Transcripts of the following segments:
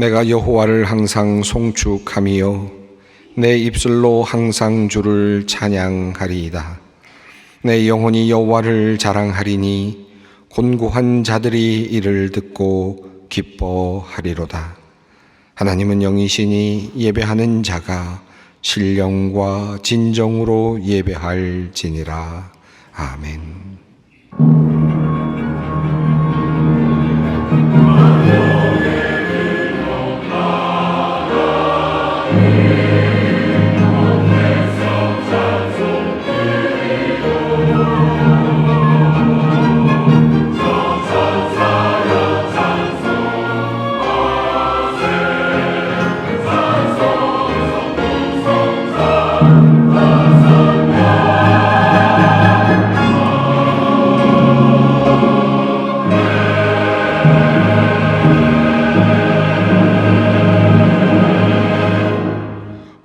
내가 여호와를 항상 송축하며 내 입술로 항상 주를 찬양하리이다. 내 영혼이 여호와를 자랑하리니 곤고한 자들이 이를 듣고 기뻐하리로다. 하나님은 영이시니 예배하는 자가 신령과 진정으로 예배할지니라. 아멘.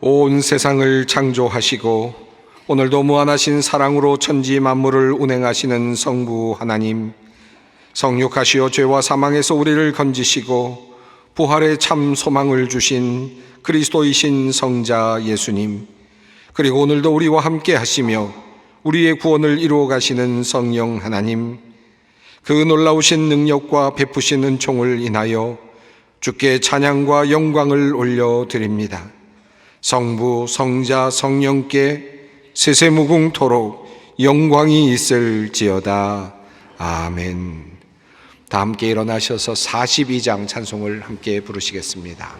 온 세상을 창조하시고 오늘도 무한하신 사랑으로 천지 만물을 운행하시는 성부 하나님, 성육하시어 죄와 사망에서 우리를 건지시고 부활의 참 소망을 주신 그리스도이신 성자 예수님, 그리고 오늘도 우리와 함께 하시며 우리의 구원을 이루어 가시는 성령 하나님, 그 놀라우신 능력과 베푸신 은총을 인하여 주께 찬양과 영광을 올려드립니다. 성부, 성자, 성령께 세세무궁토록 영광이 있을지어다. 아멘. 다 함께 일어나셔서 42장 찬송을 함께 부르시겠습니다.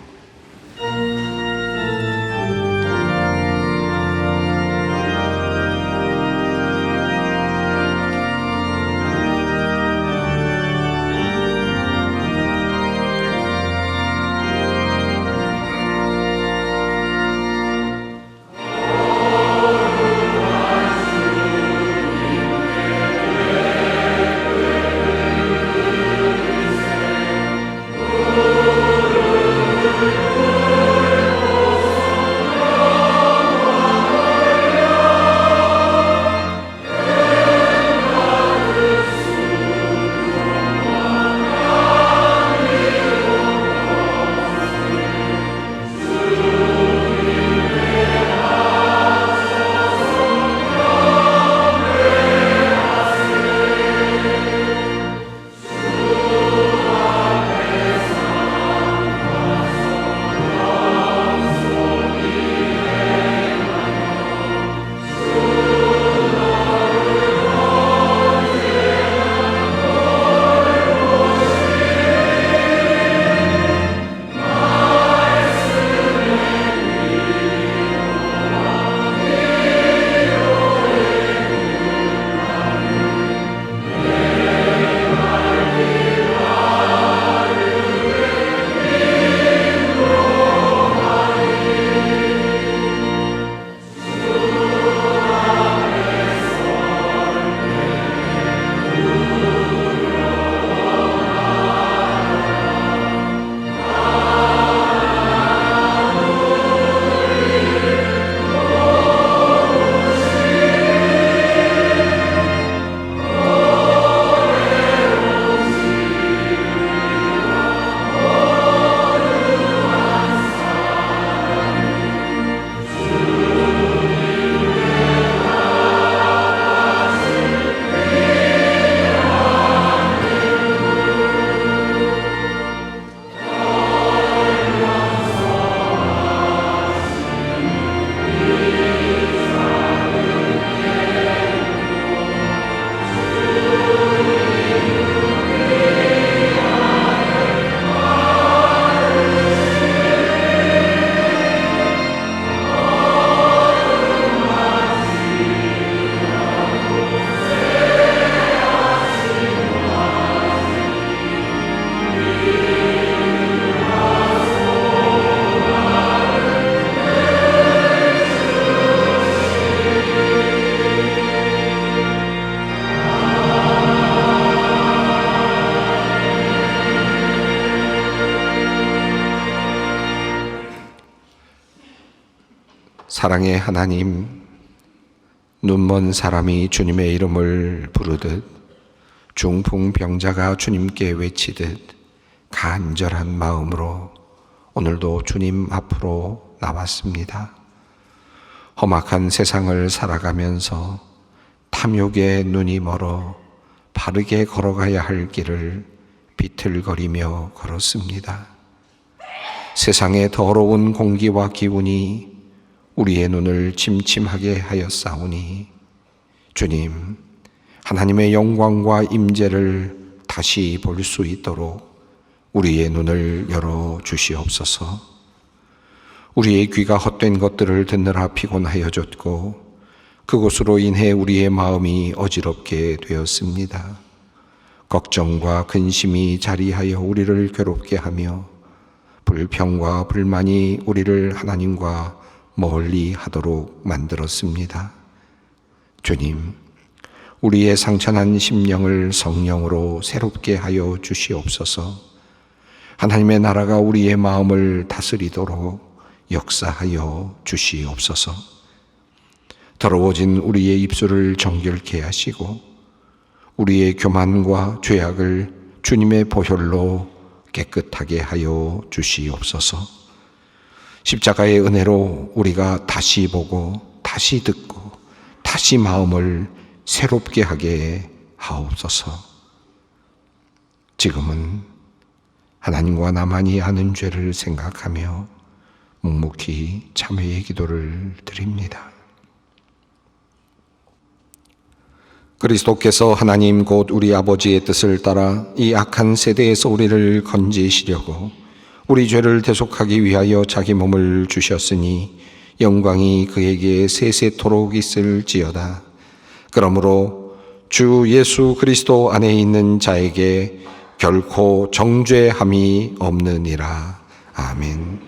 사랑의 하나님, 눈먼 사람이 주님의 이름을 부르듯 중풍병자가 주님께 외치듯 간절한 마음으로 오늘도 주님 앞으로 나왔습니다. 험악한 세상을 살아가면서 탐욕에 눈이 멀어 바르게 걸어가야 할 길을 비틀거리며 걸었습니다. 세상의 더러운 공기와 기운이 우리의 눈을 침침하게 하였사오니 주님, 하나님의 영광과 임재를 다시 볼 수 있도록 우리의 눈을 열어 주시옵소서. 우리의 귀가 헛된 것들을 듣느라 피곤하여졌고 그것으로 인해 우리의 마음이 어지럽게 되었습니다. 걱정과 근심이 자리하여 우리를 괴롭게 하며 불평과 불만이 우리를 하나님과 멀리 하도록 만들었습니다. 주님, 우리의 상처난 심령을 성령으로 새롭게 하여 주시옵소서. 하나님의 나라가 우리의 마음을 다스리도록 역사하여 주시옵소서. 더러워진 우리의 입술을 정결케 하시고 우리의 교만과 죄악을 주님의 보혈로 깨끗하게 하여 주시옵소서. 십자가의 은혜로 우리가 다시 보고 다시 듣고 다시 마음을 새롭게 하게 하옵소서. 지금은 하나님과 나만이 아는 죄를 생각하며 묵묵히 참회의 기도를 드립니다. 그리스도께서 하나님 곧 우리 아버지의 뜻을 따라 이 악한 세대에서 우리를 건지시려고 우리 죄를 대속하기 위하여 자기 몸을 주셨으니 영광이 그에게 세세토록 있을지어다. 그러므로 주 예수 그리스도 안에 있는 자에게 결코 정죄함이 없느니라. 아멘.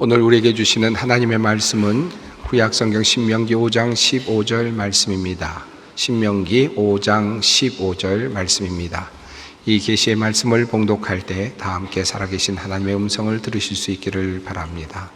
오늘 우리에게 주시는 하나님의 말씀은 구약성경 신명기 5장 15절 말씀입니다. 신명기 5장 15절 말씀입니다. 이 계시의 말씀을 봉독할 때 다 함께 살아계신 하나님의 음성을 들으실 수 있기를 바랍니다.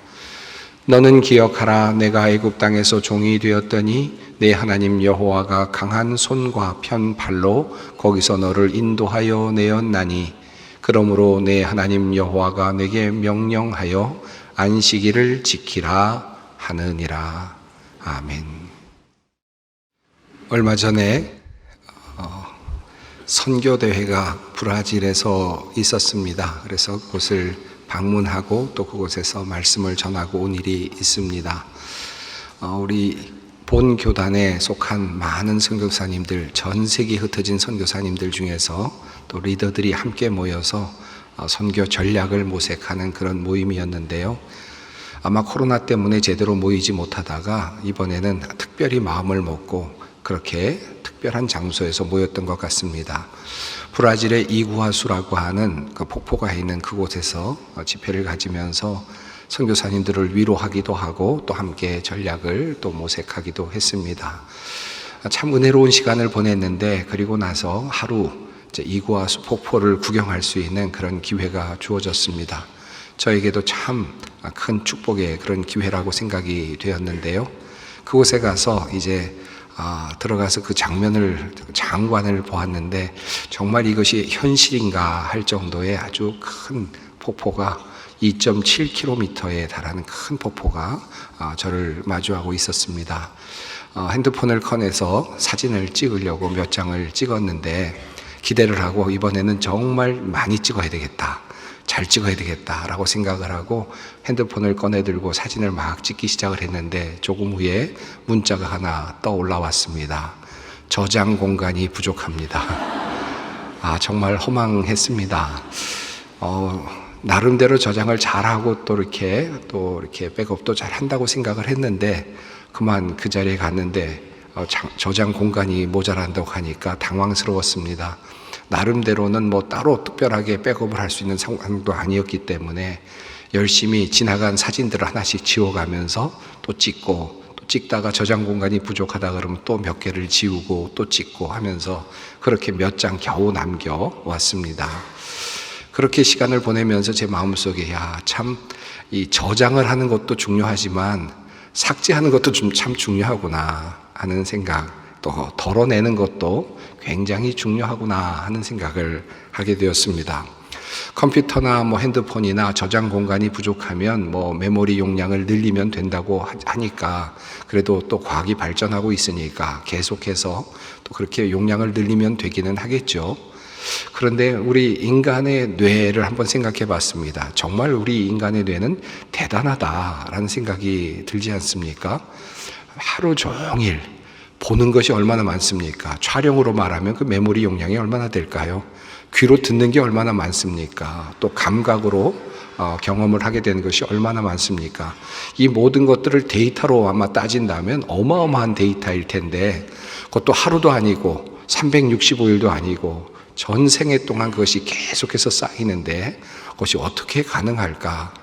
너는 기억하라. 내가 애굽 땅에서 종이 되었더니 내 하나님 여호와가 강한 손과 편 발로 거기서 너를 인도하여 내었나니 그러므로 내 하나님 여호와가 내게 명령하여 안식일을 지키라 하느니라. 아멘. 얼마 전에 선교대회가 브라질에서 있었습니다. 그래서 그곳을 방문하고 또 그곳에서 말씀을 전하고 온 일이 있습니다. 우리 본 교단에 속한 많은 선교사님들, 전 세계에 흩어진 선교사님들 중에서 또 리더들이 함께 모여서 선교 전략을 모색하는 그런 모임이었는데요. 아마 코로나 때문에 제대로 모이지 못하다가 이번에는 특별히 마음을 먹고 그렇게 특별한 장소에서 모였던 것 같습니다. 브라질의 이구아수라고 하는 그 폭포가 있는 그곳에서 집회를 가지면서 선교사님들을 위로하기도 하고 또 함께 전략을 또 모색하기도 했습니다. 참 은혜로운 시간을 보냈는데 그리고 나서 하루 이구아수 폭포를 구경할 수 있는 그런 기회가 주어졌습니다. 저에게도 참 큰 축복의 그런 기회라고 생각이 되었는데요. 그곳에 가서 이제 들어가서 그 장관을 보았는데 정말 이것이 현실인가 할 정도의 아주 큰 폭포가 2.7km에 달하는 큰 폭포가 저를 마주하고 있었습니다. 핸드폰을 꺼내서 사진을 찍으려고 몇 장을 찍었는데 기대를 하고 이번에는 정말 많이 찍어야 되겠다, 잘 찍어야 되겠다라고 생각을 하고 핸드폰을 꺼내들고 사진을 막 찍기 시작을 했는데 조금 후에 문자가 하나 떠올라왔습니다. 저장 공간이 부족합니다. 정말 허망했습니다. 나름대로 저장을 잘하고 또 이렇게 백업도 잘 한다고 생각을 했는데 그만 그 자리에 갔는데 저장 공간이 모자란다고 하니까 당황스러웠습니다. 나름대로는 따로 특별하게 백업을 할 수 있는 상황도 아니었기 때문에 열심히 지나간 사진들을 하나씩 지워가면서 또 찍고, 또 찍다가 저장 공간이 부족하다 그러면 또 몇 개를 지우고 또 찍고 하면서 그렇게 몇 장 겨우 남겨왔습니다. 그렇게 시간을 보내면서 제 마음속에 참 이 저장을 하는 것도 중요하지만 삭제하는 것도 참 중요하구나 하는 생각, 또 덜어내는 것도 굉장히 중요하구나 하는 생각을 하게 되었습니다. 컴퓨터나 핸드폰이나 저장 공간이 부족하면 메모리 용량을 늘리면 된다고 하니까, 그래도 또 과학이 발전하고 있으니까 계속해서 또 그렇게 용량을 늘리면 되기는 하겠죠. 그런데 우리 인간의 뇌를 한번 생각해 봤습니다. 정말 우리 인간의 뇌는 대단하다라는 생각이 들지 않습니까? 하루 종일 보는 것이 얼마나 많습니까? 촬영으로 말하면 그 메모리 용량이 얼마나 될까요? 귀로 듣는 게 얼마나 많습니까? 또 감각으로 경험을 하게 되는 것이 얼마나 많습니까? 이 모든 것들을 데이터로 아마 따진다면 어마어마한 데이터일 텐데, 그것도 하루도 아니고 365일도 아니고 전 생애 동안 그것이 계속해서 쌓이는데 그것이 어떻게 가능할까?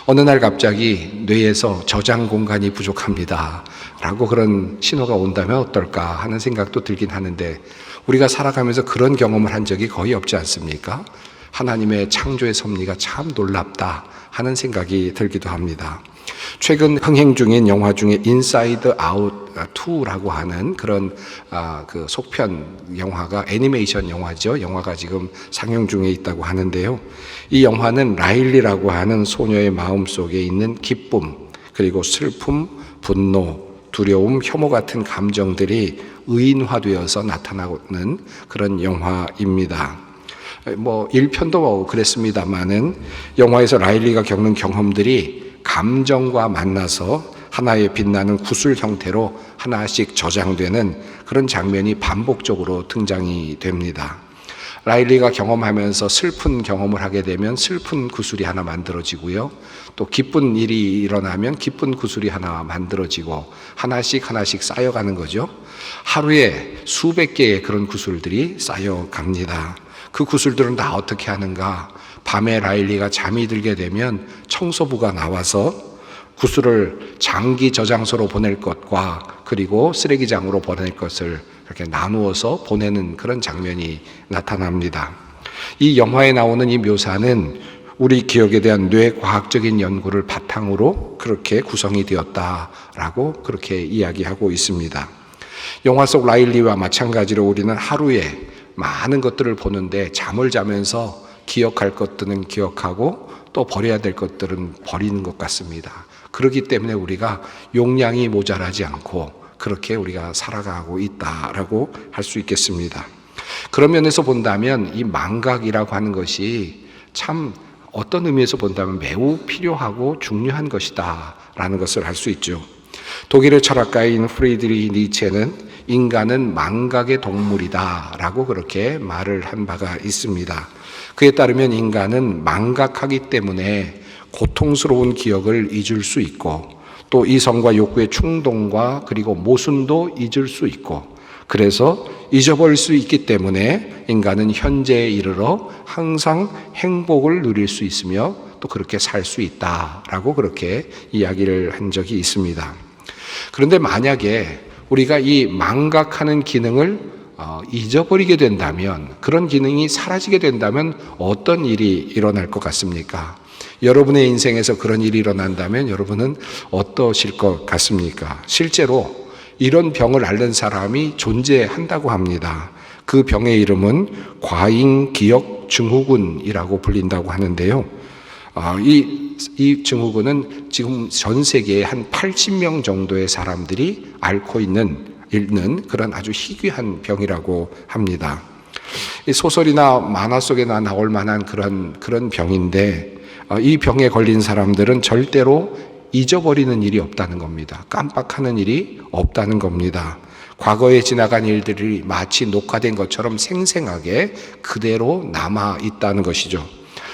어느 날 갑자기 뇌에서 저장 공간이 부족합니다 라고 그런 신호가 온다면 어떨까 하는 생각도 들긴 하는데, 우리가 살아가면서 그런 경험을 한 적이 거의 없지 않습니까? 하나님의 창조의 섭리가 참 놀랍다 하는 생각이 들기도 합니다. 최근 흥행 중인 영화 중에 인사이드 아웃 2라고 하는 그런 그 속편 영화가, 애니메이션 영화죠. 영화가 지금 상영 중에 있다고 하는데요. 이 영화는 라일리라고 하는 소녀의 마음속에 있는 기쁨, 그리고 슬픔, 분노, 두려움, 혐오 같은 감정들이 의인화되어서 나타나는 그런 영화입니다. 1편도 그랬습니다만은 영화에서 라일리가 겪는 경험들이 감정과 만나서 하나의 빛나는 구슬 형태로 하나씩 저장되는 그런 장면이 반복적으로 등장이 됩니다. 라일리가 경험하면서 슬픈 경험을 하게 되면 슬픈 구슬이 하나 만들어지고요. 또 기쁜 일이 일어나면 기쁜 구슬이 하나 만들어지고 하나씩 쌓여가는 거죠. 하루에 수백 개의 그런 구슬들이 쌓여갑니다. 그 구슬들은 다 어떻게 하는가? 밤에 라일리가 잠이 들게 되면 청소부가 나와서 구슬을 장기 저장소로 보낼 것과 그리고 쓰레기장으로 보낼 것을 이렇게 나누어서 보내는 그런 장면이 나타납니다. 이 영화에 나오는 이 묘사는 우리 기억에 대한 뇌과학적인 연구를 바탕으로 그렇게 구성이 되었다라고 그렇게 이야기하고 있습니다. 영화 속 라일리와 마찬가지로 우리는 하루에 많은 것들을 보는데 잠을 자면서 기억할 것들은 기억하고 또 버려야 될 것들은 버리는 것 같습니다. 그렇기 때문에 우리가 용량이 모자라지 않고 그렇게 우리가 살아가고 있다라고 할 수 있겠습니다. 그런 면에서 본다면 이 망각이라고 하는 것이 참 어떤 의미에서 본다면 매우 필요하고 중요한 것이다 라는 것을 알 수 있죠. 독일의 철학가인 프리드리히 니체는 인간은 망각의 동물이다 라고 그렇게 말을 한 바가 있습니다. 그에 따르면 인간은 망각하기 때문에 고통스러운 기억을 잊을 수 있고 또 이성과 욕구의 충동과 그리고 모순도 잊을 수 있고, 그래서 잊어버릴 수 있기 때문에 인간은 현재에 이르러 항상 행복을 누릴 수 있으며 또 그렇게 살 수 있다라고 그렇게 이야기를 한 적이 있습니다. 그런데 만약에 우리가 이 망각하는 기능을 잊어버리게 된다면, 그런 기능이 사라지게 된다면 어떤 일이 일어날 것 같습니까? 여러분의 인생에서 그런 일이 일어난다면 여러분은 어떠실 것 같습니까? 실제로 이런 병을 앓는 사람이 존재한다고 합니다. 그 병의 이름은 과잉기억 증후군이라고 불린다고 하는데요. 이 증후군은 지금 전 세계에 한 80명 정도의 사람들이 앓고 있는 그런 아주 희귀한 병이라고 합니다. 이 소설이나 만화 속에나 나올 만한 그런 병인데, 이 병에 걸린 사람들은 절대로 잊어버리는 일이 없다는 겁니다. 깜빡하는 일이 없다는 겁니다. 과거에 지나간 일들이 마치 녹화된 것처럼 생생하게 그대로 남아 있다는 것이죠.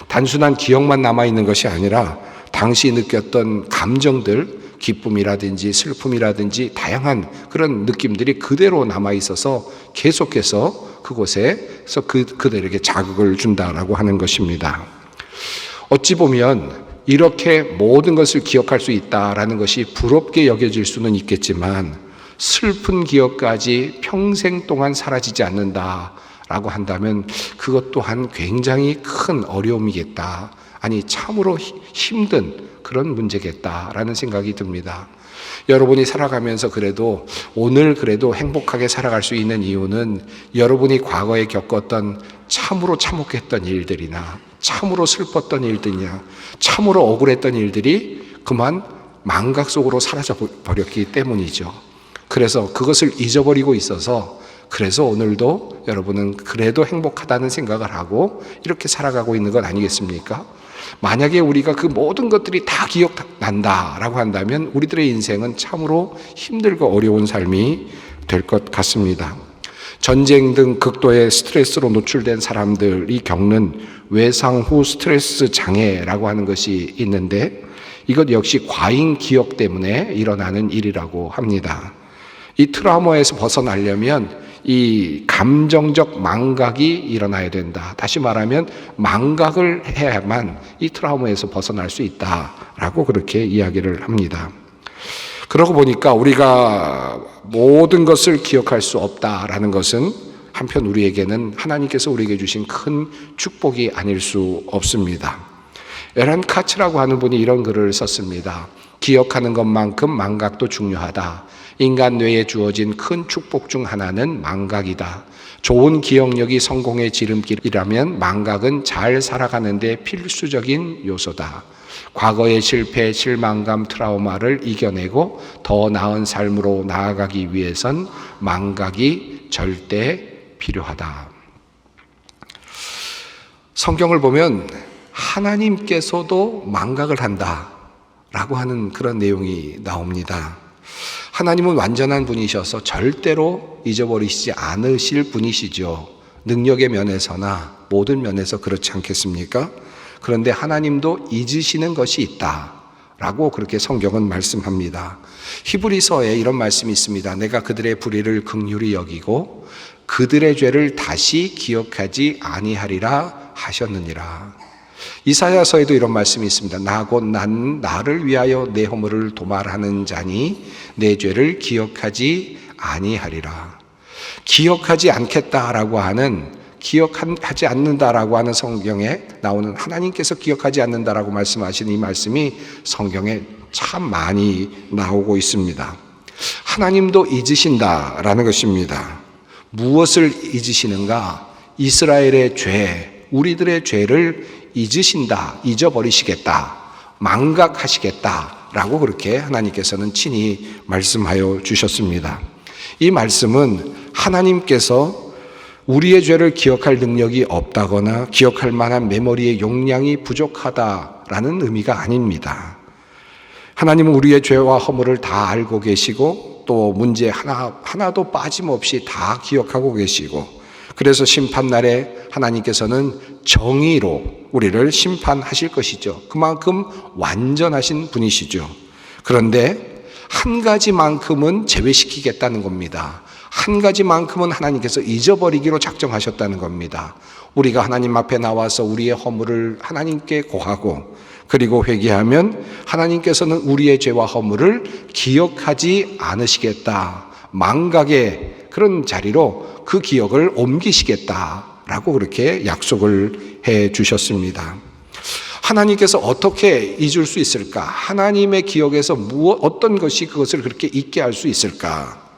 단순한 기억만 남아 있는 것이 아니라 당시 느꼈던 감정들, 기쁨이라든지 슬픔이라든지 다양한 그런 느낌들이 그대로 남아 있어서 계속해서 그곳에서 그들에게 자극을 준다라고 하는 것입니다. 어찌 보면 이렇게 모든 것을 기억할 수 있다라는 것이 부럽게 여겨질 수는 있겠지만 슬픈 기억까지 평생 동안 사라지지 않는다라고 한다면 그것 또한 굉장히 큰 어려움이겠다. 아니 참으로 힘든 그런 문제겠다라는 생각이 듭니다. 여러분이 살아가면서 그래도 오늘 그래도 행복하게 살아갈 수 있는 이유는 여러분이 과거에 겪었던 참으로 참혹했던 일들이나 참으로 슬펐던 일들이나 참으로 억울했던 일들이 그만 망각 속으로 사라져 버렸기 때문이죠. 그래서 그것을 잊어버리고 있어서 그래서 오늘도 여러분은 그래도 행복하다는 생각을 하고 이렇게 살아가고 있는 것 아니겠습니까? 만약에 우리가 그 모든 것들이 다 기억난다라고 한다면 우리들의 인생은 참으로 힘들고 어려운 삶이 될 것 같습니다. 전쟁 등 극도의 스트레스로 노출된 사람들이 겪는 외상 후 스트레스 장애라고 하는 것이 있는데 이것 역시 과잉 기억 때문에 일어나는 일이라고 합니다. 이 트라우마에서 벗어나려면 이 감정적 망각이 일어나야 된다. 다시 말하면 망각을 해야만 이 트라우마에서 벗어날 수 있다라고 그렇게 이야기를 합니다. 그러고 보니까 우리가 모든 것을 기억할 수 없다라는 것은 한편 우리에게는 하나님께서 우리에게 주신 큰 축복이 아닐 수 없습니다. 에란 카츠라고 하는 분이 이런 글을 썼습니다. 기억하는 것만큼 망각도 중요하다. 인간 뇌에 주어진 큰 축복 중 하나는 망각이다. 좋은 기억력이 성공의 지름길이라면 망각은 잘 살아가는 데 필수적인 요소다. 과거의 실패, 실망감, 트라우마를 이겨내고 더 나은 삶으로 나아가기 위해선 망각이 절대 필요하다. 성경을 보면 하나님께서도 망각을 한다라고 하는 그런 내용이 나옵니다. 하나님은 완전한 분이셔서 절대로 잊어버리시지 않으실 분이시죠. 능력의 면에서나 모든 면에서 그렇지 않겠습니까? 그런데 하나님도 잊으시는 것이 있다라고 그렇게 성경은 말씀합니다. 히브리서에 이런 말씀이 있습니다. 내가 그들의 불의를 긍휼히 여기고 그들의 죄를 다시 기억하지 아니하리라 하셨느니라. 이사야서에도 이런 말씀이 있습니다. 나 곧 난 나를 위하여 내 허물을 도말하는 자니 내 죄를 기억하지 아니하리라. 기억하지 않겠다라고 하는, 기억하지 않는다라고 하는 성경에 나오는 하나님께서 기억하지 않는다라고 말씀하신 이 말씀이 성경에 참 많이 나오고 있습니다. 하나님도 잊으신다라는 것입니다. 무엇을 잊으시는가? 이스라엘의 죄, 우리들의 죄를 잊으신다, 잊어버리시겠다, 망각하시겠다라고 그렇게 하나님께서는 친히 말씀하여 주셨습니다. 이 말씀은 하나님께서 우리의 죄를 기억할 능력이 없다거나 기억할 만한 메모리의 용량이 부족하다라는 의미가 아닙니다. 하나님은 우리의 죄와 허물을 다 알고 계시고 또 문제 하나도 빠짐없이 다 기억하고 계시고 그래서 심판날에 하나님께서는 정의로 우리를 심판하실 것이죠. 그만큼 완전하신 분이시죠. 그런데 한 가지만큼은 제외시키겠다는 겁니다. 한 가지만큼은 하나님께서 잊어버리기로 작정하셨다는 겁니다. 우리가 하나님 앞에 나와서 우리의 허물을 하나님께 고하고 그리고 회개하면 하나님께서는 우리의 죄와 허물을 기억하지 않으시겠다. 망각의 그런 자리로 그 기억을 옮기시겠다라고 그렇게 약속을 해 주셨습니다. 하나님께서 어떻게 잊을 수 있을까? 하나님의 기억에서 어떤 것이 그것을 그렇게 잊게 할 수 있을까?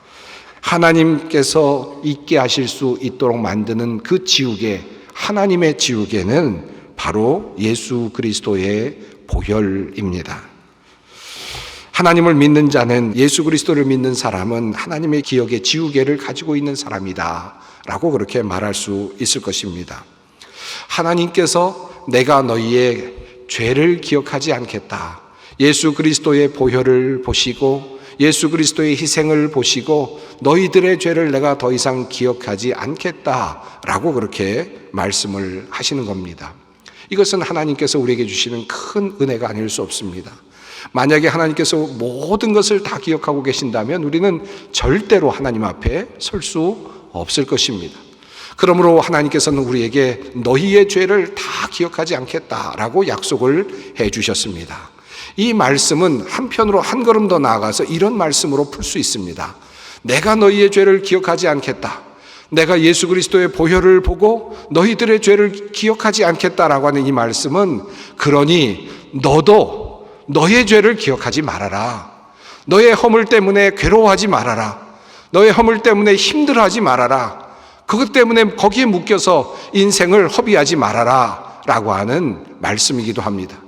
하나님께서 잊게 하실 수 있도록 만드는 그 지우개, 하나님의 지우개는 바로 예수 그리스도의 보혈입니다. 하나님을 믿는 자는, 예수 그리스도를 믿는 사람은 하나님의 기억의 지우개를 가지고 있는 사람이다 라고 그렇게 말할 수 있을 것입니다. 하나님께서 내가 너희의 죄를 기억하지 않겠다, 예수 그리스도의 보혈을 보시고 예수 그리스도의 희생을 보시고 너희들의 죄를 내가 더 이상 기억하지 않겠다라고 그렇게 말씀을 하시는 겁니다. 이것은 하나님께서 우리에게 주시는 큰 은혜가 아닐 수 없습니다. 만약에 하나님께서 모든 것을 다 기억하고 계신다면 우리는 절대로 하나님 앞에 설 수 없을 것입니다. 그러므로 하나님께서는 우리에게 너희의 죄를 다 기억하지 않겠다라고 약속을 해 주셨습니다. 이 말씀은 한편으로 한 걸음 더 나아가서 이런 말씀으로 풀 수 있습니다. 내가 너희의 죄를 기억하지 않겠다. 내가 예수 그리스도의 보혈을 보고 너희들의 죄를 기억하지 않겠다라고 하는 이 말씀은, 그러니 너도 너의 죄를 기억하지 말아라. 너의 허물 때문에 괴로워하지 말아라. 너의 허물 때문에 힘들어하지 말아라. 그것 때문에 거기에 묶여서 인생을 허비하지 말아라 라고 하는 말씀이기도 합니다.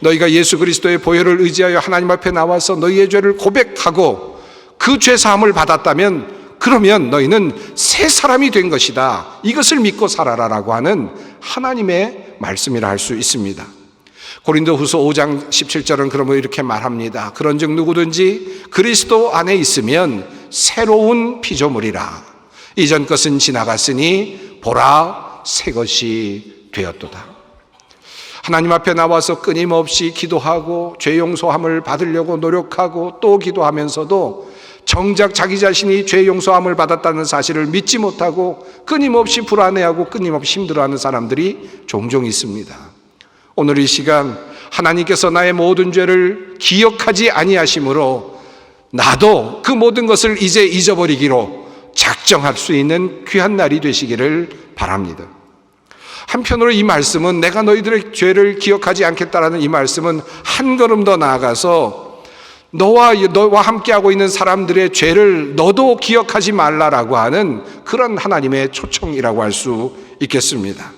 너희가 예수 그리스도의 보혈을 의지하여 하나님 앞에 나와서 너희의 죄를 고백하고 그 죄 사함을 받았다면, 그러면 너희는 새 사람이 된 것이다. 이것을 믿고 살아라 라고 하는 하나님의 말씀이라 할 수 있습니다. 고린도후서 5장 17절은 그러면 이렇게 말합니다. 그런즉 누구든지 그리스도 안에 있으면 새로운 피조물이라. 이전 것은 지나갔으니 보라 새 것이 되었도다. 하나님 앞에 나와서 끊임없이 기도하고 죄 용서함을 받으려고 노력하고 또 기도하면서도 정작 자기 자신이 죄 용서함을 받았다는 사실을 믿지 못하고 끊임없이 불안해하고 끊임없이 힘들어하는 사람들이 종종 있습니다. 오늘 이 시간 하나님께서 나의 모든 죄를 기억하지 아니하심으로 나도 그 모든 것을 이제 잊어버리기로 작정할 수 있는 귀한 날이 되시기를 바랍니다. 한편으로 이 말씀은, 내가 너희들의 죄를 기억하지 않겠다라는 이 말씀은 한 걸음 더 나아가서 너와 함께하고 있는 사람들의 죄를 너도 기억하지 말라라고 하는 그런 하나님의 초청이라고 할 수 있겠습니다.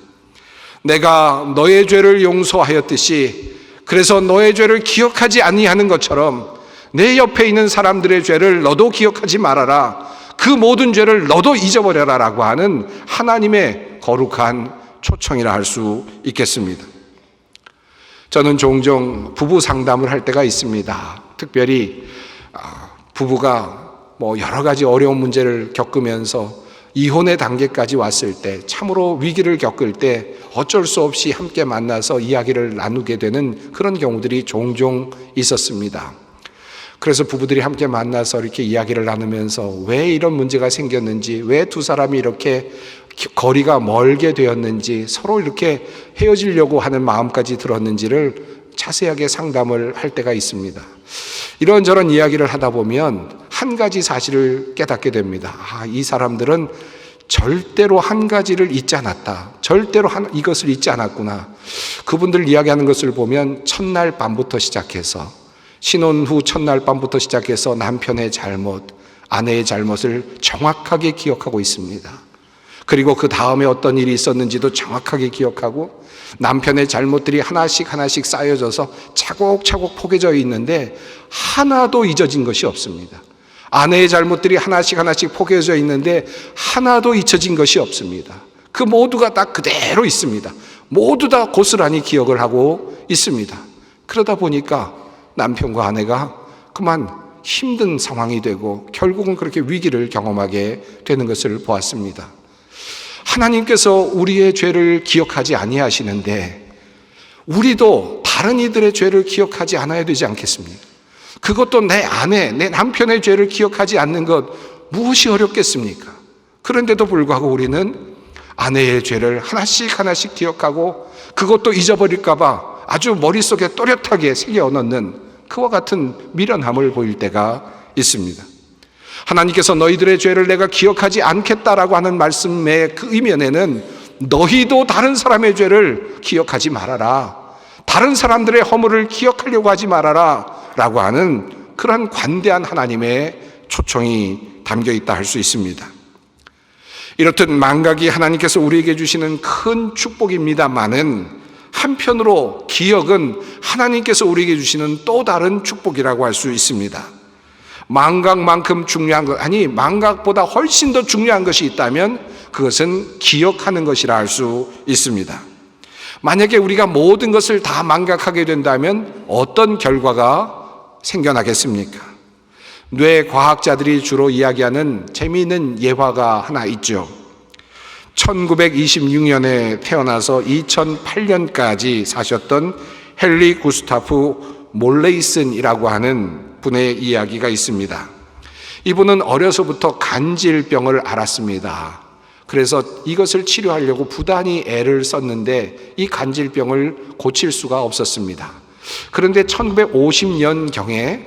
내가 너의 죄를 용서하였듯이, 그래서 너의 죄를 기억하지 아니하는 것처럼 내 옆에 있는 사람들의 죄를 너도 기억하지 말아라. 그 모든 죄를 너도 잊어버려라 라고 하는 하나님의 거룩한 초청이라 할 수 있겠습니다. 저는 종종 부부 상담을 할 때가 있습니다. 특별히 부부가 여러 가지 어려운 문제를 겪으면서 이혼의 단계까지 왔을 때, 참으로 위기를 겪을 때 어쩔 수 없이 함께 만나서 이야기를 나누게 되는 그런 경우들이 종종 있었습니다. 그래서 부부들이 함께 만나서 이렇게 이야기를 나누면서 왜 이런 문제가 생겼는지, 왜 두 사람이 이렇게 거리가 멀게 되었는지, 서로 이렇게 헤어지려고 하는 마음까지 들었는지를 자세하게 상담을 할 때가 있습니다. 이런저런 이야기를 하다 보면 한 가지 사실을 깨닫게 됩니다. 이 사람들은 절대로 한 가지를 잊지 않았다. 절대로 이것을 잊지 않았구나. 그분들 이야기하는 것을 보면 첫날 밤부터 시작해서, 신혼 후 첫날 밤부터 시작해서 남편의 잘못, 아내의 잘못을 정확하게 기억하고 있습니다. 그리고 그 다음에 어떤 일이 있었는지도 정확하게 기억하고, 남편의 잘못들이 하나씩 쌓여져서 차곡차곡 포개져 있는데 하나도 잊어진 것이 없습니다. 아내의 잘못들이 하나씩 포개져 있는데 하나도 잊혀진 것이 없습니다. 그 모두가 다 그대로 있습니다. 모두 다 고스란히 기억을 하고 있습니다. 그러다 보니까 남편과 아내가 그만 힘든 상황이 되고 결국은 그렇게 위기를 경험하게 되는 것을 보았습니다. 하나님께서 우리의 죄를 기억하지 아니하시는데 우리도 다른 이들의 죄를 기억하지 않아야 되지 않겠습니까? 그것도 내 아내, 내 남편의 죄를 기억하지 않는 것 무엇이 어렵겠습니까? 그런데도 불구하고 우리는 아내의 죄를 하나씩 기억하고 그것도 잊어버릴까 봐 아주 머릿속에 또렷하게 새겨넣는 그와 같은 미련함을 보일 때가 있습니다. 하나님께서 너희들의 죄를 내가 기억하지 않겠다라고 하는 말씀의 그 이면에는 너희도 다른 사람의 죄를 기억하지 말아라, 다른 사람들의 허물을 기억하려고 하지 말아라 라고 하는 그런 관대한 하나님의 초청이 담겨 있다 할 수 있습니다. 이렇듯 망각이 하나님께서 우리에게 주시는 큰 축복입니다만은 한편으로 기억은 하나님께서 우리에게 주시는 또 다른 축복이라고 할 수 있습니다. 망각만큼 중요한 것, 아니 망각보다 훨씬 더 중요한 것이 있다면 그것은 기억하는 것이라 할 수 있습니다. 만약에 우리가 모든 것을 다 망각하게 된다면 어떤 결과가 생겨나겠습니까? 뇌과학자들이 주로 이야기하는 재미있는 예화가 하나 있죠. 1926년에 태어나서 2008년까지 사셨던 헨리 구스타프 몰레이슨이라고 하는 분의 이야기가 있습니다. 이분은 어려서부터 간질병을 앓았습니다. 그래서 이것을 치료하려고 부단히 애를 썼는데 이 간질병을 고칠 수가 없었습니다. 그런데 1950년경에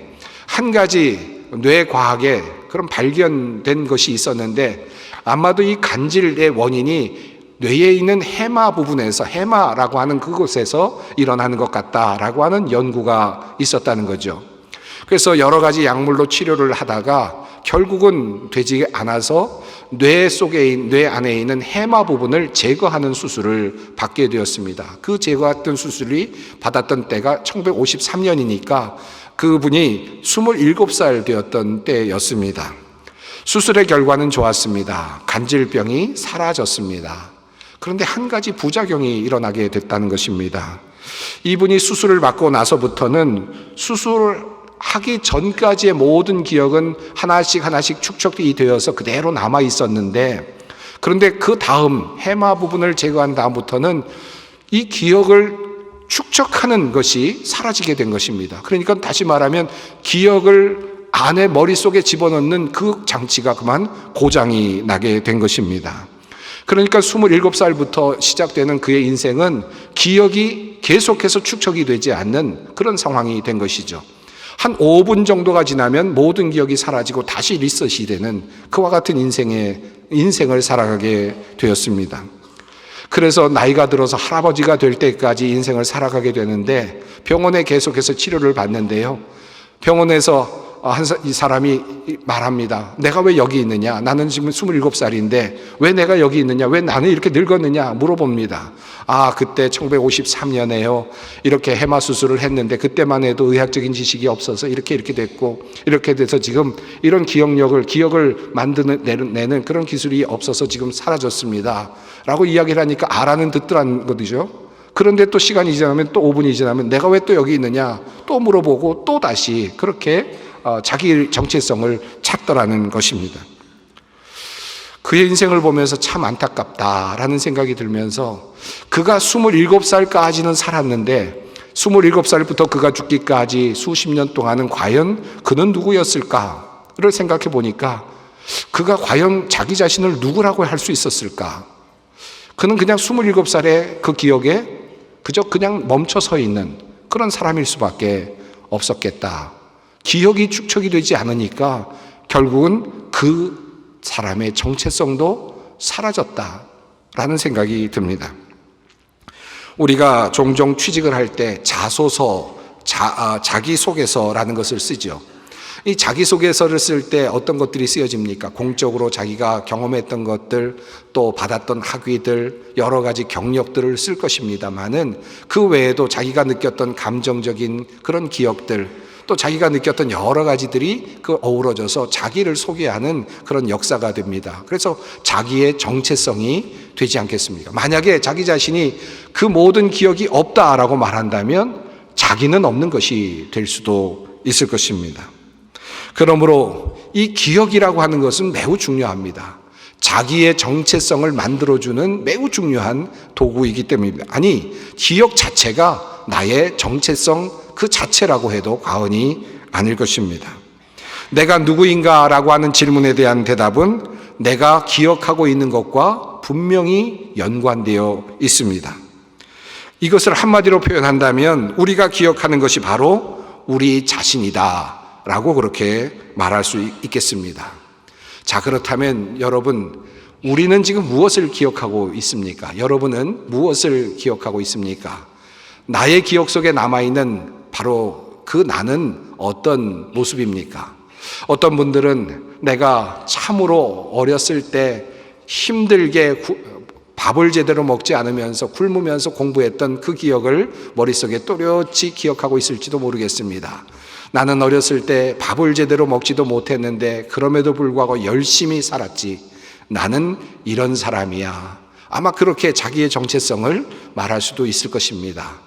한 가지 뇌과학에 그런 발견된 것이 있었는데, 아마도 이 간질의 원인이 뇌에 있는 해마 부분에서, 해마라고 하는 그곳에서 일어나는 것 같다라고 하는 연구가 있었다는 거죠. 그래서 여러 가지 약물로 치료를 하다가 결국은 되지 않아서 뇌 안에 있는 해마 부분을 제거하는 수술을 받게 되었습니다. 그 제거했던 수술이 받았던 때가 1953년이니까 그분이 27살 되었던 때였습니다. 수술의 결과는 좋았습니다. 간질병이 사라졌습니다. 그런데 한 가지 부작용이 일어나게 됐다는 것입니다. 이분이 수술을 받고 나서부터는 수술하기 전까지의 모든 기억은 하나씩 축적이 되어서 그대로 남아 있었는데, 그런데 그 다음 해마 부분을 제거한 다음부터는 이 기억을 축적하는 것이 사라지게 된 것입니다. 그러니까 다시 말하면 기억을 안에 머릿속에 집어넣는 그 장치가 그만 고장이 나게 된 것입니다. 그러니까 27살부터 시작되는 그의 인생은 기억이 계속해서 축적이 되지 않는 그런 상황이 된 것이죠. 한 5분 정도가 지나면 모든 기억이 사라지고 다시 리셋이 되는 그와 같은 인생을 살아가게 되었습니다. 그래서 나이가 들어서 할아버지가 될 때까지 인생을 살아가게 되는데, 병원에 계속해서 치료를 받는데요, 병원에서 이 사람이 말합니다. 내가 왜 여기 있느냐? 나는 지금 27살인데 왜 내가 여기 있느냐? 왜 나는 이렇게 늙었느냐? 물어봅니다. 그때 1953년에요. 이렇게 해마 수술을 했는데 그때만 해도 의학적인 지식이 없어서 이렇게 됐고, 이렇게 돼서 지금 이런 기억을 내는 그런 기술이 없어서 지금 사라졌습니다. 라고 이야기를 하니까 알아는 듣더라는 거죠. 그런데 또 시간이 지나면, 또 5분이 지나면 내가 왜 또 여기 있느냐? 또 물어보고 또 다시 그렇게 자기 정체성을 찾더라는 것입니다. 그의 인생을 보면서 참 안타깝다라는 생각이 들면서, 그가 27살까지는 살았는데 27살부터 그가 죽기까지 수십 년 동안은 과연 그는 누구였을까를 생각해 보니까, 그가 과연 자기 자신을 누구라고 할 수 있었을까? 그는 그냥 27살의 그 기억에 그냥 멈춰 서 있는 그런 사람일 수밖에 없었겠다. 기억이 축적이 되지 않으니까 결국은 그 사람의 정체성도 사라졌다라는 생각이 듭니다. 우리가 종종 취직을 할 때 자소서, 자기소개서라는 것을 쓰죠. 이 자기소개서를 쓸 때 어떤 것들이 쓰여집니까? 공적으로 자기가 경험했던 것들, 또 받았던 학위들, 여러 가지 경력들을 쓸 것입니다만은, 그 외에도 자기가 느꼈던 감정적인 그런 기억들, 또 자기가 느꼈던 여러 가지들이 어우러져서 자기를 소개하는 그런 역사가 됩니다. 그래서 자기의 정체성이 되지 않겠습니까? 만약에 자기 자신이 그 모든 기억이 없다라고 말한다면 자기는 없는 것이 될 수도 있을 것입니다. 그러므로 이 기억이라고 하는 것은 매우 중요합니다. 자기의 정체성을 만들어주는 매우 중요한 도구이기 때문입니다. 아니, 기억 자체가 나의 정체성 그 자체라고 해도 과언이 아닐 것입니다. 내가 누구인가라고 하는 질문에 대한 대답은 내가 기억하고 있는 것과 분명히 연관되어 있습니다. 이것을 한마디로 표현한다면 우리가 기억하는 것이 바로 우리 자신이다 라고 그렇게 말할 수 있겠습니다. 자, 그렇다면 여러분, 우리는 지금 무엇을 기억하고 있습니까? 여러분은 무엇을 기억하고 있습니까? 나의 기억 속에 남아있는 바로 그 나는 어떤 모습입니까? 어떤 분들은 내가 참으로 어렸을 때 힘들게 밥을 제대로 먹지 않으면서 굶으면서 공부했던 그 기억을 머릿속에 또렷이 기억하고 있을지도 모르겠습니다. 나는 어렸을 때 밥을 제대로 먹지도 못했는데 그럼에도 불구하고 열심히 살았지. 나는 이런 사람이야. 아마 그렇게 자기의 정체성을 말할 수도 있을 것입니다.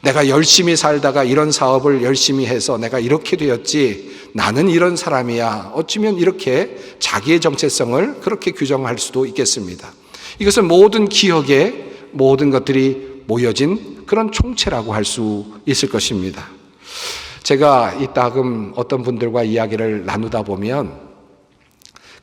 내가 열심히 살다가 이런 사업을 열심히 해서 내가 이렇게 되었지. 나는 이런 사람이야. 어쩌면 이렇게 자기의 정체성을 그렇게 규정할 수도 있겠습니다. 이것은 모든 기억에 모든 것들이 모여진 그런 총체라고 할 수 있을 것입니다. 제가 이따금 어떤 분들과 이야기를 나누다 보면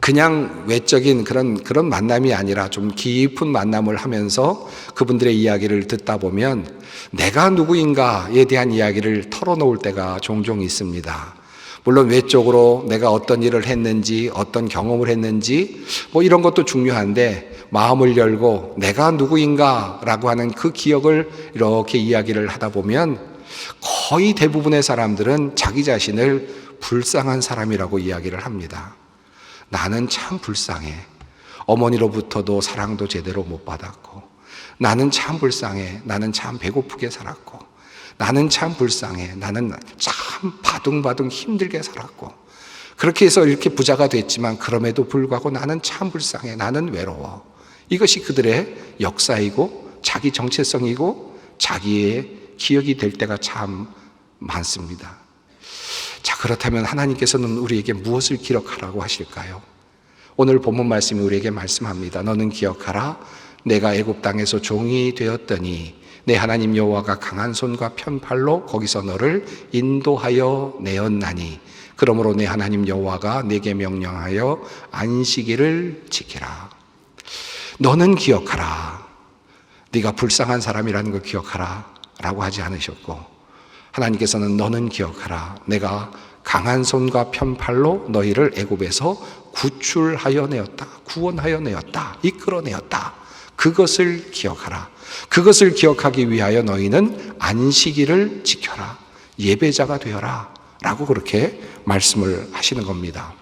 그냥 외적인 그런 만남이 아니라 좀 깊은 만남을 하면서 그분들의 이야기를 듣다 보면 내가 누구인가에 대한 이야기를 털어놓을 때가 종종 있습니다. 물론 외적으로 내가 어떤 일을 했는지, 어떤 경험을 했는지, 이런 것도 중요한데, 마음을 열고 내가 누구인가라고 하는 그 기억을 이렇게 이야기를 하다 보면 거의 대부분의 사람들은 자기 자신을 불쌍한 사람이라고 이야기를 합니다. 나는 참 불쌍해. 어머니로부터도 사랑도 제대로 못 받았고, 나는 참 불쌍해. 나는 참 배고프게 살았고, 나는 참 불쌍해. 나는 참 바둥바둥 힘들게 살았고, 그렇게 해서 이렇게 부자가 됐지만 그럼에도 불구하고 나는 참 불쌍해. 나는 외로워. 이것이 그들의 역사이고 자기 정체성이고 자기의 기억이 될 때가 참 많습니다. 자, 그렇다면 하나님께서는 우리에게 무엇을 기억하라고 하실까요? 오늘 본문 말씀이 우리에게 말씀합니다. 너는 기억하라. 내가 애굽 땅에서 종이 되었더니 내 하나님 여호와가 강한 손과 편팔로 거기서 너를 인도하여 내었나니 그러므로 내 하나님 여호와가 내게 명령하여 안식일을 지키라. 너는 기억하라. 네가 불쌍한 사람이라는 걸 기억하라 라고 하지 않으셨고, 하나님께서는 너는 기억하라. 내가 강한 손과 편팔로 너희를 애굽에서 구출하여 내었다. 구원하여 내었다. 이끌어내었다. 그것을 기억하라. 그것을 기억하기 위하여 너희는 안식일을 지켜라. 예배자가 되어라 라고 그렇게 말씀을 하시는 겁니다.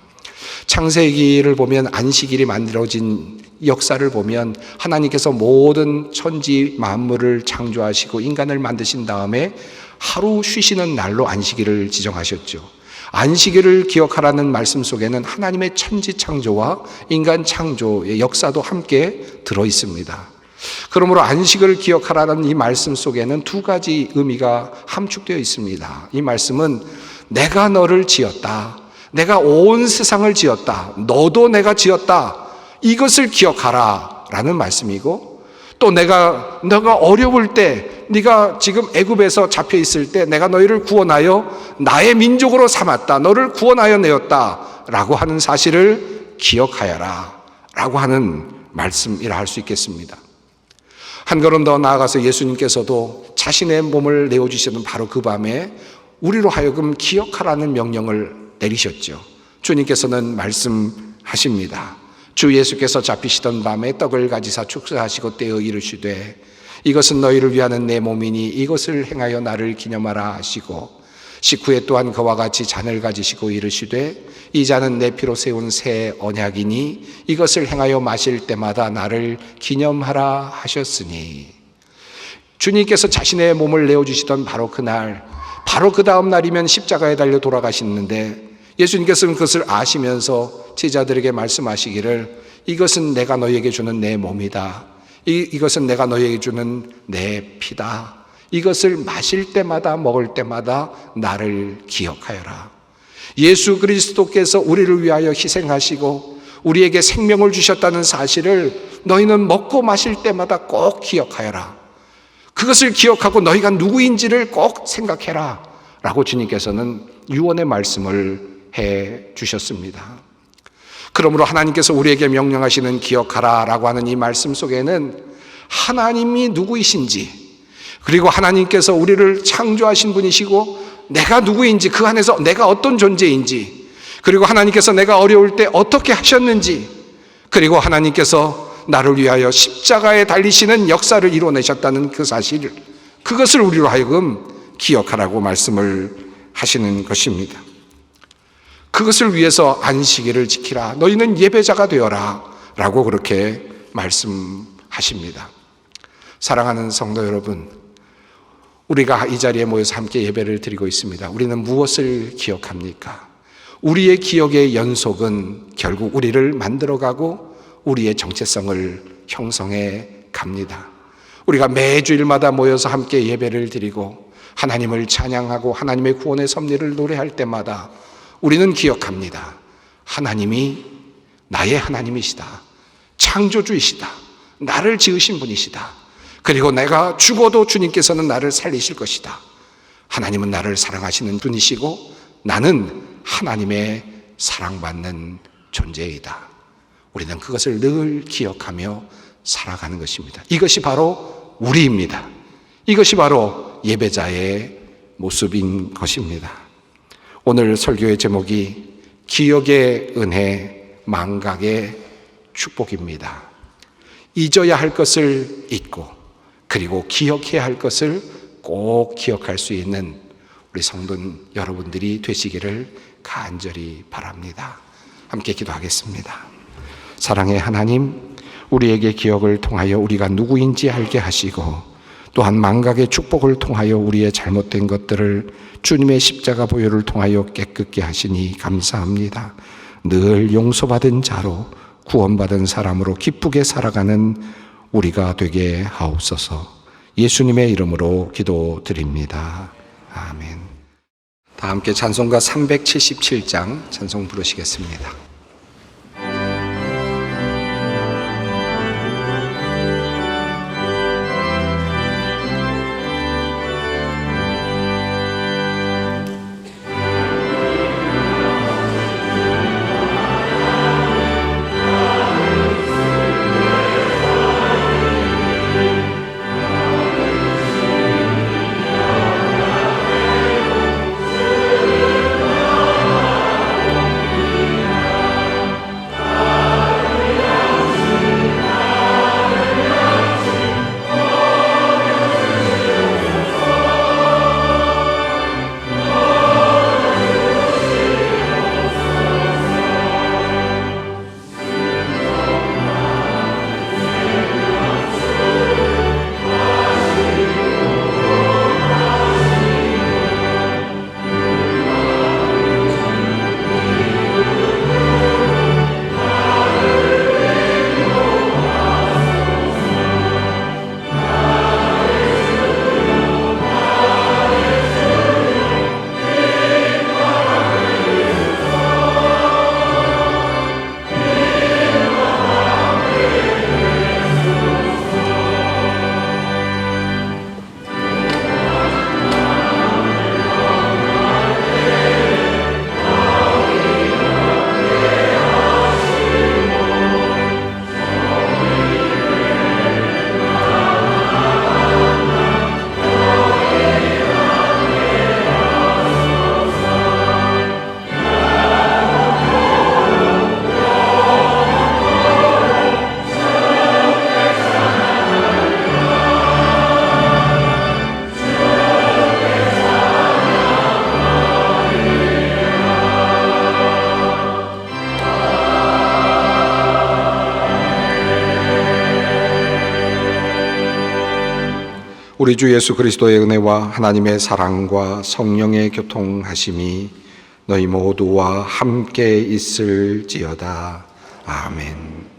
창세기를 보면 안식일이 만들어진 역사를 보면 하나님께서 모든 천지 만물을 창조하시고 인간을 만드신 다음에 하루 쉬시는 날로 안식일을 지정하셨죠. 안식일을 기억하라는 말씀 속에는 하나님의 천지 창조와 인간 창조의 역사도 함께 들어 있습니다. 그러므로 안식을 기억하라는 이 말씀 속에는 두 가지 의미가 함축되어 있습니다. 이 말씀은 내가 너를 지었다. 내가 온 세상을 지었다. 너도 내가 지었다. 이것을 기억하라 라는 말씀이고, 또 너가 어려울 때, 네가 지금 애굽에서 잡혀 있을 때 내가 너희를 구원하여 나의 민족으로 삼았다. 너를 구원하여 내었다 라고 하는 사실을 기억하여라 라고 하는 말씀이라 할 수 있겠습니다. 한 걸음 더 나아가서 예수님께서도 자신의 몸을 내어주시는 바로 그 밤에 우리로 하여금 기억하라는 명령을 내리셨죠. 주님께서는 말씀하십니다. 주 예수께서 잡히시던 밤에 떡을 가지사 축사하시고 떼어 이르시되 이것은 너희를 위하는 내 몸이니 이것을 행하여 나를 기념하라 하시고, 식후에 또한 그와 같이 잔을 가지시고 이르시되 이 잔은 내 피로 세운 새 언약이니 이것을 행하여 마실 때마다 나를 기념하라 하셨으니, 주님께서 자신의 몸을 내어주시던 바로 그날, 바로 그 다음 날이면 십자가에 달려 돌아가시는데 예수님께서는 그것을 아시면서 제자들에게 말씀하시기를 이것은 내가 너희에게 주는 내 몸이다. 이것은 내가 너희에게 주는 내 피다. 이것을 마실 때마다 먹을 때마다 나를 기억하여라. 예수 그리스도께서 우리를 위하여 희생하시고 우리에게 생명을 주셨다는 사실을 너희는 먹고 마실 때마다 꼭 기억하여라. 그것을 기억하고 너희가 누구인지를 꼭 생각해라 라고 주님께서는 유언의 말씀을 해 주셨습니다. 그러므로 하나님께서 우리에게 명령하시는 기억하라 라고 하는 이 말씀 속에는 하나님이 누구이신지, 그리고 하나님께서 우리를 창조하신 분이시고 내가 누구인지, 그 안에서 내가 어떤 존재인지, 그리고 하나님께서 내가 어려울 때 어떻게 하셨는지, 그리고 하나님께서 나를 위하여 십자가에 달리시는 역사를 이루어내셨다는 그 사실, 그것을 우리로 하여금 기억하라고 말씀을 하시는 것입니다. 그것을 위해서 안식일을 지키라. 너희는 예배자가 되어라 라고 그렇게 말씀하십니다. 사랑하는 성도 여러분, 우리가 이 자리에 모여서 함께 예배를 드리고 있습니다. 우리는 무엇을 기억합니까? 우리의 기억의 연속은 결국 우리를 만들어가고 우리의 정체성을 형성해 갑니다. 우리가 매주일마다 모여서 함께 예배를 드리고 하나님을 찬양하고 하나님의 구원의 섭리를 노래할 때마다 우리는 기억합니다. 하나님이 나의 하나님이시다. 창조주이시다. 나를 지으신 분이시다. 그리고 내가 죽어도 주님께서는 나를 살리실 것이다. 하나님은 나를 사랑하시는 분이시고 나는 하나님의 사랑받는 존재이다. 우리는 그것을 늘 기억하며 살아가는 것입니다. 이것이 바로 우리입니다. 이것이 바로 예배자의 모습인 것입니다. 오늘 설교의 제목이 기억의 은혜, 망각의 축복입니다. 잊어야 할 것을 잊고 그리고 기억해야 할 것을 꼭 기억할 수 있는 우리 성도 여러분들이 되시기를 간절히 바랍니다. 함께 기도하겠습니다. 사랑의 하나님, 우리에게 기억을 통하여 우리가 누구인지 알게 하시고 또한 망각의 축복을 통하여 우리의 잘못된 것들을 주님의 십자가 보혈을 통하여 깨끗게 하시니 감사합니다. 늘 용서받은 자로 구원받은 사람으로 기쁘게 살아가는 우리가 되게 하옵소서. 예수님의 이름으로 기도드립니다. 아멘. 다 함께 찬송가 377장 찬송 부르시겠습니다. 우리 주 예수 그리스도의 은혜와 하나님의 사랑과 성령의 교통하심이 너희 모두와 함께 있을지어다. 아멘.